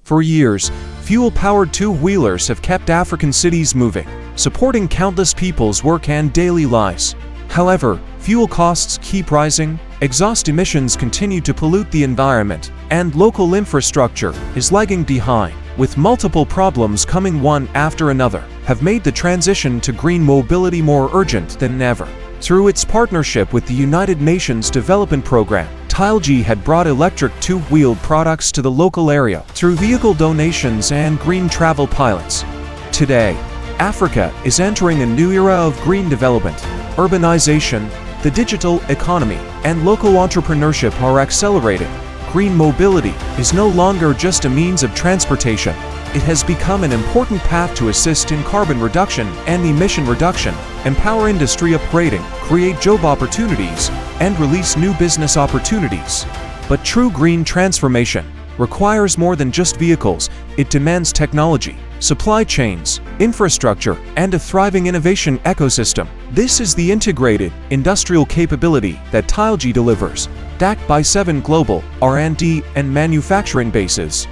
For years, fuel-powered two-wheelers have kept African cities moving, supporting countless people's work and daily lives. However, fuel costs keep rising, exhaust emissions continue to pollute the environment, and local infrastructure is lagging behind, with multiple problems coming one after another, have made the transition to green mobility more urgent than ever. Through its partnership with the United Nations Development Program, TAILG had brought electric two-wheeled products to the local area through vehicle donations and green travel pilots. Today, Africa is entering a new era of green development. Urbanization, the digital economy, and local entrepreneurship are accelerating. Green mobility is no longer just a means of transportation. It has become an important path to assist in carbon reduction and emission reduction, empower industry upgrading, create job opportunities, and release new business opportunities. But true green transformation requires more than just vehicles. It demands technology, supply chains, infrastructure, and a thriving innovation ecosystem. This is the integrated industrial capability that TAILG delivers, backed by 7 global R&D and manufacturing bases,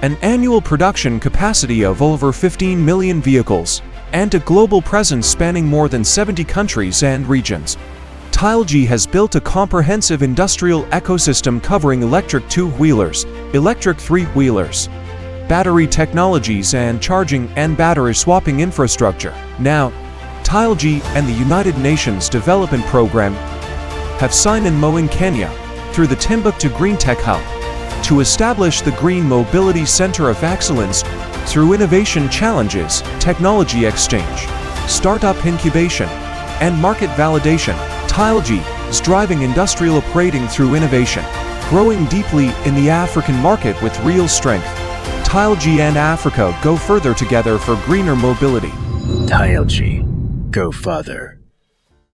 an annual production capacity of over 15 million vehicles, and a global presence spanning more than 70 countries and regions. TAILG has built a comprehensive industrial ecosystem covering electric two-wheelers, electric three-wheelers, battery technologies, and charging and battery swapping infrastructure. Now, TAILG and the United Nations Development Program have signed an MoU in Kenya through the Timbuktu Green Tech Hub to establish the Green Mobility Center of Excellence through innovation challenges, technology exchange, startup incubation, and market validation. TAILG is driving industrial upgrading through innovation, growing deeply in the African market with real strength. TAILG and Africa go further together for greener mobility. TAILG. Go further.